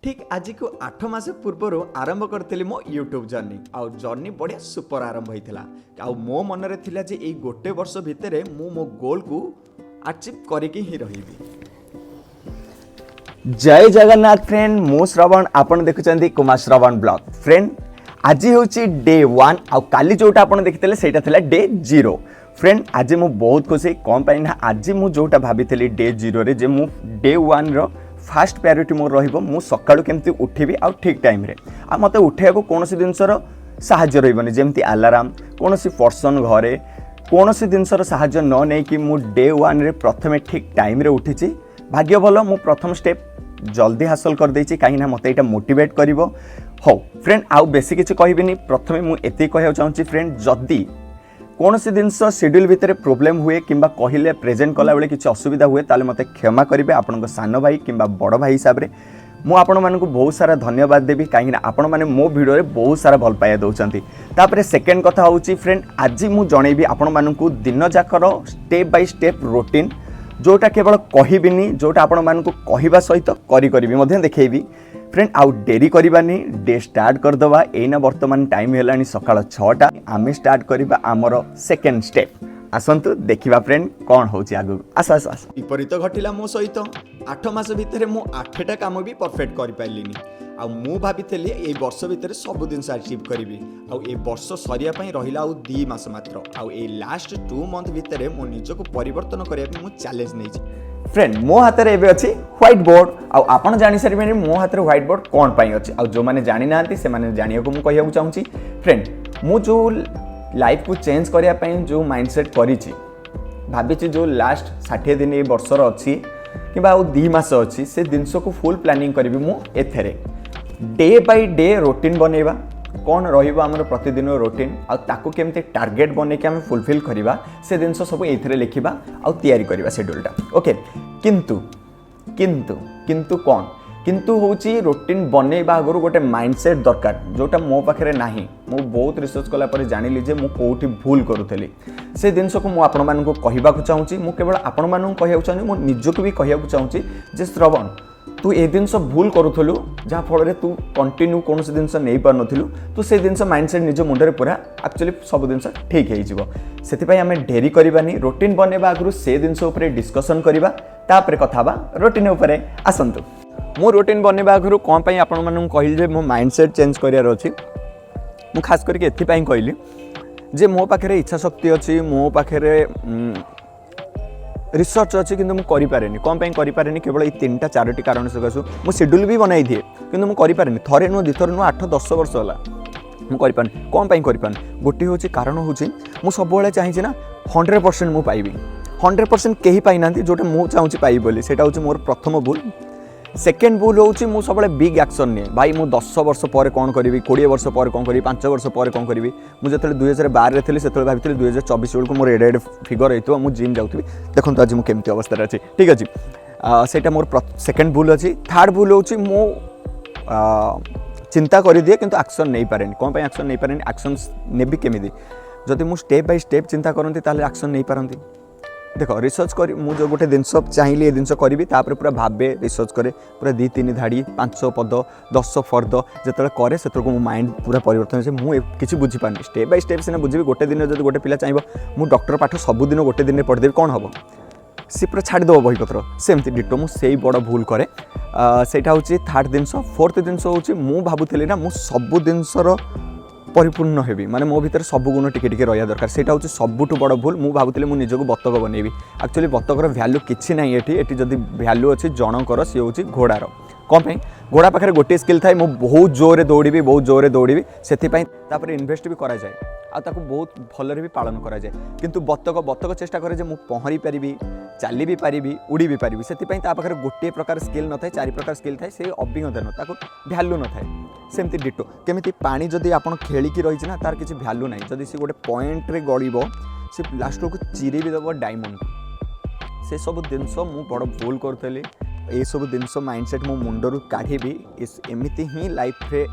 ठीक आज को 8 मास पूर्वर आरंभ करी मो यूट्यूब जर्नी आउ जर्नी बढ़िया सुपर आरंभ होता आउ मो मन में थिला जे एई गोटे वर्ष भितर मो गोल को अचीव करके ही रही। जय जगन्नाथ फ्रेंड, मु श्रवण आपण देखुचंदी कुमार श्रवण ब्लॉग। फ्रेंड आज होची डे 1 आउ काली जोटा आपण देखितले सेटा थिला डे 0। फ्रेंड आज मु बहुत खुशी कौन पाई ना आज मु जोटा भाबितली डे 0 रे जे मु डे 1 रो फास्ट प्रायोरिटी मोर रहिबो मु सकाळु केमती उठिबी आ ठीक टाइम रे आ मते उठिया को कोनोसी जिंसर सहाय्य रहिबनी जेमती अलार्म कोनोसी पर्सन घरे कोनोसी जिंसर सहाय्य न नै कि मु डे 1 रे प्रथमे ठीक टाइम रे उठिची। भाग्य भलो मु प्रथम स्टेप जल्दी हासिल कर देछि काहे ना मते एटा मोटिवेट करिवो। हो फ्रेंड आउ बेसी किछि कहबिनी, प्रथमे मु एते कहया चाहूची फ्रेंड जदी कोनोसी जिनस शेड्यूल भितर प्रोब्लेम हुए किंबा कहिले प्रेजेंट कला बेले किछि असुविधा हुए ताले मते क्षमा करिवे आपनको सान भाई किंबा बड़ भाई हिसाब रे मु आपण मानकु बहुत सारा धन्यवाद देबी काहे ना आपण माने मो वीडियो रे बहुत सारा भल पाया दउचंती। तापरे सेकंड कथा होची फ्रेंड आज मु जणेबी आपण मानकु दिन जाकर स्टेप बाय स्टेप रूटीन जोटा केवल कहबिनी जोटा आपण मानकु कहिबा सहित करी मध्य देखैबी। फ्रेंड आउ डेरी करबानी डे स्टार्ट कर दवा। एना वर्तमान टाइम हेलानी सकाळ 6टा आमे स्टार्ट करबा हमर सेकंड स्टेप। आसंतु देखिबा फ्रेंड कोन होची आगु। आस आस आस विपरीत घटिला मो सहित 8 मास भितर मु 8टा काम भी परफेक्ट करि पाइलिनी। आ मु भाबितली ए वर्ष भितर सब दिन अचीव करिवि। आ ए वर्ष सरिया पई रहिला आ 2 मास मात्र। आ ए लास्ट 2 मंथ भितर मो निजको परिवर्तन करिया मु चैलेंज नै छी। फ्रेंड मो हाथ रे एबे अछि व्हाइट बोर्ड आ आपण जानि सारिबेनी मो हाथ रे व्हाइट बोर्ड कोन पई अछि आ जो माने जानि नांती से माने जानिया को मु कहिया चाहूची। फ्रेंड मु जो लाइफ को चेंज करिया पई जो माइंडसेट करिछि भाबिछि जो लास्ट 60 दिन ए वर्षर अछि किबा आ 2 मास अछि से दिनस को फुल प्लानिंग करबी मु एथरे डे बाय डे रूटीन बनेबा कौन रहिबा हमर प्रतिदिन रूटीन आ ताको केमते टार्गेट बने के हम फुलफिल करिबा से दिनस सब एथरे लिखिबा आ तैयारी करिबा शेड्यूलटा ओके। किंतु कौन किंतु होची रूटीन बनेबा आगरु गोटे माइंडसेट दरकार जोटा मो पाखरे नाही। मो बहुत रिसर्च कला पर जानिली जे मो कोठी भूल करूथली से दिनस को मु आपण मानन को कहिबा को चाहूची। मु केवल आपण मानन को कहिया चाहूची, मो निजको भी कहिया को चाहूची जे श्रवण तू ए जिनस भूल करूथलु जहाँ फल तू कंटिन्यू कौन से जिनस नहीं पार नथिलु तू से जिनस माइंडसेट निज मुंडरे पूरा एक्चुअली सब जिनस ठीक हो जिवो। सेति आमे डेरी करबानी रूटीन बनेबा आगरु से जिनस ऊपर डिस्कशन करबा तापर कथा बा रूटीन ऊपर। आसंतु मो रूटीन बनेबा आगरु कोन पई आपण मानन कहली जे मो माइंडसेट चेंज करियार अछि। मु खास करके एथि पई कहली जे मो पाखरे इच्छा शक्ति अछि, मो पाखरे रिसर्च अच्छी कि मुझे करें कौन पाई करें केवल ये 3टा 4टी कारण सकाशु मु शेड्यूल भी बनाई दिए कि मुझे करें थरे नु दिथर नु 8-10 वर्ष होला मुझे कौन पाई गोटे हूँ कारण हूँ मुझे सब चाहिए ना 100% मु पाइबी 100% कहीं पाई ना जोटा मुझे चाहूँगी पाइबी बोली सेटा हूँ मोर प्रथम भूल। सेकेंड भूल हूँ मु सब बिग एक्शन निए भाई मु 10 वर्ष पर कौन करी 20 वर्ष पर कौन करी 5 वर्ष पर कौन करी मुझे 2012 रे थी से भाई 2024 बेलू मोर एडे फिगर होता मुझे जिम जाऊँगी देखो आज मुझे केमती अवस्था अच्छी ठीक अच्छे सेटा मोर सेकेंड भूल अच्छी। थर्ड भूल हूँ मु चिंता कर दिए किंतु एक्शन नहीं पारे कौन एक्शन नहीं पारे एक्शन नेबी केमी जदि मु स्टेप बाय स्टेप चिंता करती ताले एक्शन नहीं पारती। देखो रिसर्च कर मुझे गोटे जिनस चाहिए ये जिनस करी तापर पूरा भावे रिसर्च करे पूरा 2-3 धाड़ी 500 पद 10 फर्द जो करे से मो माइंड पूरा परिवर्तन से मुझे किसी बुझीपारे स्टेप बाय स्टेप सीना बुझी गोटे दिन जो गोटे पिला चाहिए मु डॉक्टर पाठ सबुदिन गोटे दिन पढ़देवी कौन हम सी पूरा छाड़देव बहीपत्र सेमती डिटो मुझे बड़ भूल कै सेटा हूँ थर्ड जिनस। फोर्थ जिनस हूँ मु भावुली ना मु सबु जिनसर परिपूर्ण हेबी माने मो भीतर सब गुण टिके टिके रहा दरकार सेटा हूँ सबुठु बड़ भूल। मु भावुली मु निजको बतक बनैबी एक्चुअली बतकर वैल्यू किसी ना एटी जदि वैल्यू अच्छी जनकर सी हूँ घोड़ार कौन पाई घोड़ा पाखे गोटे स्किल थाए बहुत जोरे दौड़ी से इन्वेस्ट भी करा जाए आताको बहुत भलरे भी पालन करा जाए किंतु बतक चेष्टा करे जे मु पहरी पारिबी चली भी पारिबी उड़ी भी पारिबी से पाखे गोटे प्रकार स्किल न थाए 4 प्रकार स्किल थाए से अभिज्ञता न ताको वैल्यू न थाए सेमती डिटो केमिति पानी जदि आपण खेलिकी रही ना तार किसी वैल्यू ना जदि सी गोटे पॉइंट रे गड़ब से लास्ट को चिरी भी दब डायमंड से सब जिनस मु बड़ भूल करूली ये सब जिनस माइंडसेट मो मुंडरू काढ़ी एमती ही लाइफ रे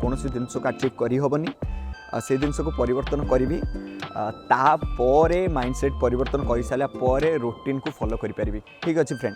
कौन जिनस को अचीव करहबनी से जिनस को परिवर्तन करी तापर माइंडसेट परिवर्तन कर सारा रूटीन को फॉलो करी ठीक अच्छे फ्रेंड।